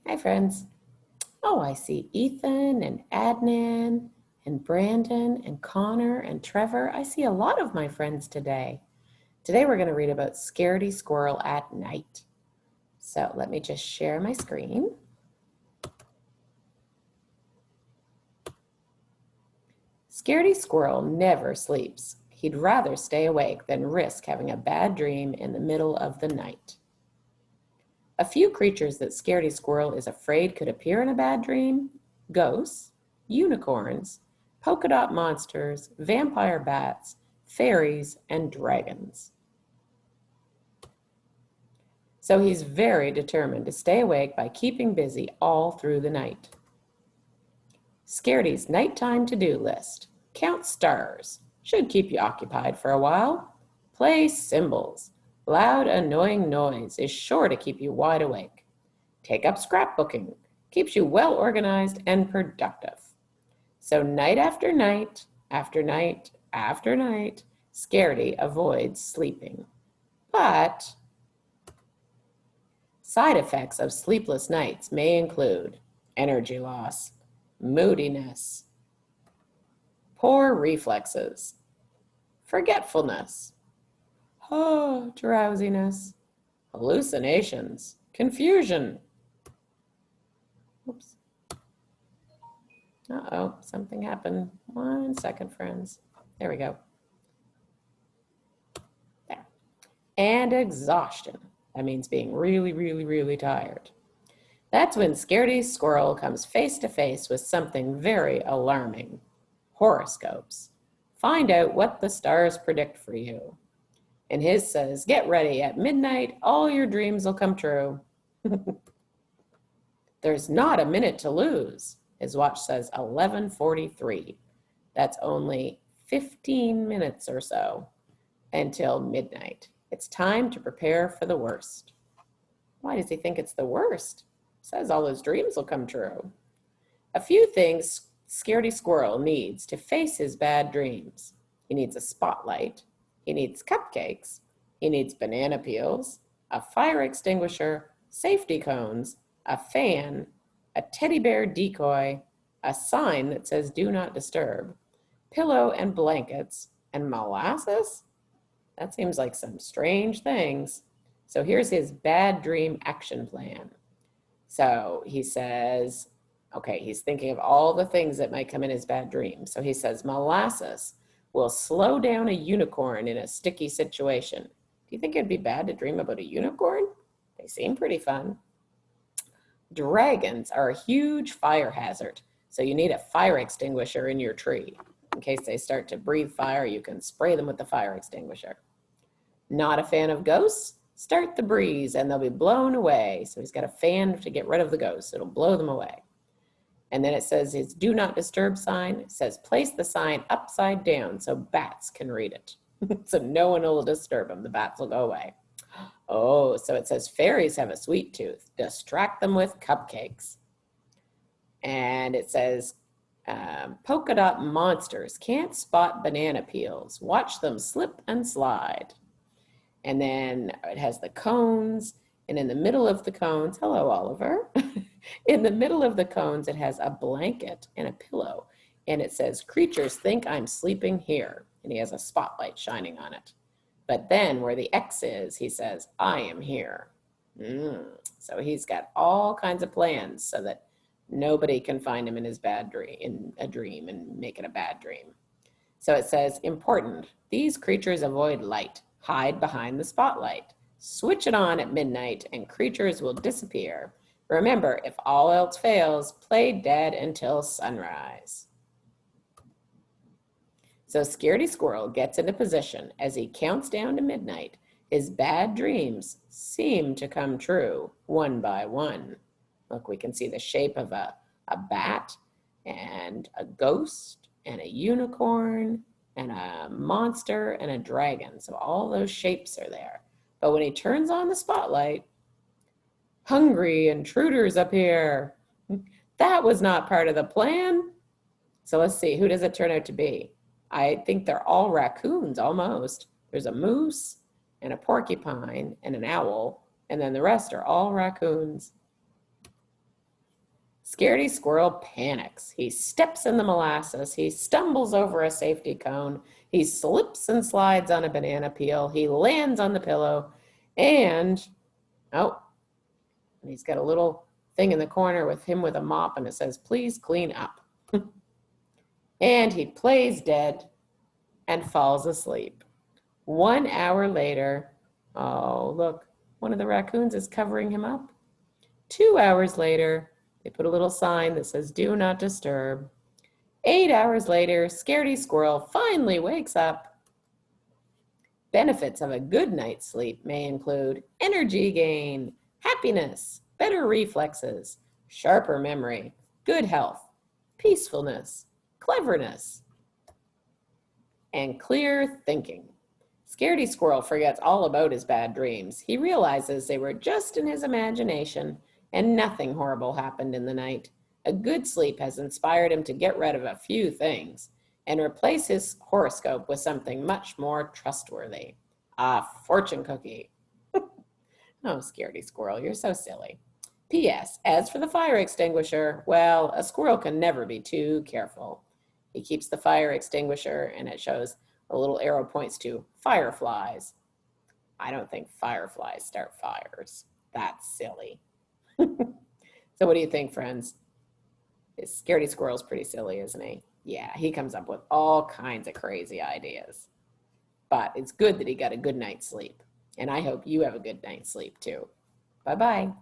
Hi, friends. Oh, I see Ethan and Adnan and Brandon and Connor and Trevor. I see a lot of my friends today. Today we're going to read about Scaredy Squirrel at night. So let me just share my screen. Scaredy Squirrel never sleeps. He'd rather stay awake than risk having a bad dream in the middle of the night. A few creatures that Scaredy Squirrel is afraid could appear in a bad dream: ghosts, unicorns, polka dot monsters, vampire bats, fairies, and dragons. So he's very determined to stay awake by keeping busy all through the night. Scaredy's nighttime to-do list: count stars, should keep you occupied for a while. Play cymbals. Loud, annoying noise is sure to keep you wide awake. Take up scrapbooking. Keeps you well organized and productive. So night after night, after night, after night, Scaredy avoids sleeping. But side effects of sleepless nights may include energy loss, moodiness, poor reflexes, forgetfulness, drowsiness, hallucinations, confusion. Oops. Uh-oh, something happened. 1 second, friends. There we go. There. And exhaustion. That means being really, really, really tired. That's when Scaredy Squirrel comes face to face with something very alarming: horoscopes. Find out what the stars predict for you. And his says, get ready, at midnight, all your dreams will come true. There's not a minute to lose. His watch says 11:43. That's only 15 minutes or so until midnight. It's time to prepare for the worst. Why does he think it's the worst? Says all his dreams will come true. A few things Scaredy Squirrel needs to face his bad dreams. He needs a spotlight. He needs cupcakes. He needs banana peels, a fire extinguisher, safety cones, a fan, a teddy bear decoy, a sign that says do not disturb, pillow and blankets, and molasses? That seems like some strange things. So here's his bad dream action plan. So he says, okay, he's thinking of all the things that might come in his bad dream. So he says, molasses will slow down a unicorn in a sticky situation. Do you think it'd be bad to dream about a unicorn? They seem pretty fun. Dragons are a huge fire hazard, so you need a fire extinguisher in your tree. In case they start to breathe fire, you can spray them with the fire extinguisher. Not a fan of ghosts? Start the breeze and they'll be blown away. So he's got a fan to get rid of the ghosts. It'll blow them away. And then it says his do not disturb sign. It says place the sign upside down so bats can read it. So no one will disturb them. The bats will go away. Oh, so it says fairies have a sweet tooth. Distract them with cupcakes. And it says polka dot monsters can't spot banana peels. Watch them slip and slide. And then it has the cones. And in the middle of the cones, hello, Oliver. In the middle of the cones, it has a blanket and a pillow. And it says, creatures think I'm sleeping here. And he has a spotlight shining on it. But then where the X is, he says, I am here. So he's got all kinds of plans so that nobody can find him in his bad dream, in a dream, and make it a bad dream. So it says, important, these creatures avoid light. Hide behind the spotlight. Switch it on at midnight and creatures will disappear. Remember, if all else fails, play dead until sunrise. So Scaredy Squirrel gets into position as he counts down to midnight. His bad dreams seem to come true one by one. Look, we can see the shape of a bat and a ghost and a unicorn and a monster and a dragon. So all those shapes are there. But when he turns on the spotlight, hungry intruders appear. That was not part of the plan. So let's see, who does it turn out to be? I think they're all raccoons almost. There's a moose and a porcupine and an owl, and then the rest are all raccoons. Scaredy Squirrel panics. He steps in the molasses. He stumbles over a safety cone. He slips and slides on a banana peel. He lands on the pillow. And, oh, he's got a little thing in the corner with him with a mop, and it says, please clean up. And he plays dead and falls asleep. 1 hour later, oh, look, one of the raccoons is covering him up. 2 hours later, they put a little sign that says, do not disturb. 8 hours later, Scaredy Squirrel finally wakes up. Benefits of a good night's sleep may include energy gain, happiness, better reflexes, sharper memory, good health, peacefulness, cleverness, and clear thinking. Scaredy Squirrel forgets all about his bad dreams. He realizes they were just in his imagination and nothing horrible happened in the night. A good sleep has inspired him to get rid of a few things and replace his horoscope with something much more trustworthy. A fortune cookie. Oh, Scaredy Squirrel, you're so silly. P.S. As for the fire extinguisher, well, a squirrel can never be too careful. He keeps the fire extinguisher, and it shows a little arrow points to fireflies. I don't think fireflies start fires. That's silly. So what do you think, friends? Scaredy Squirrel's pretty silly, isn't he? Yeah, he comes up with all kinds of crazy ideas. But it's good that he got a good night's sleep. And I hope you have a good night's sleep too. Bye-bye.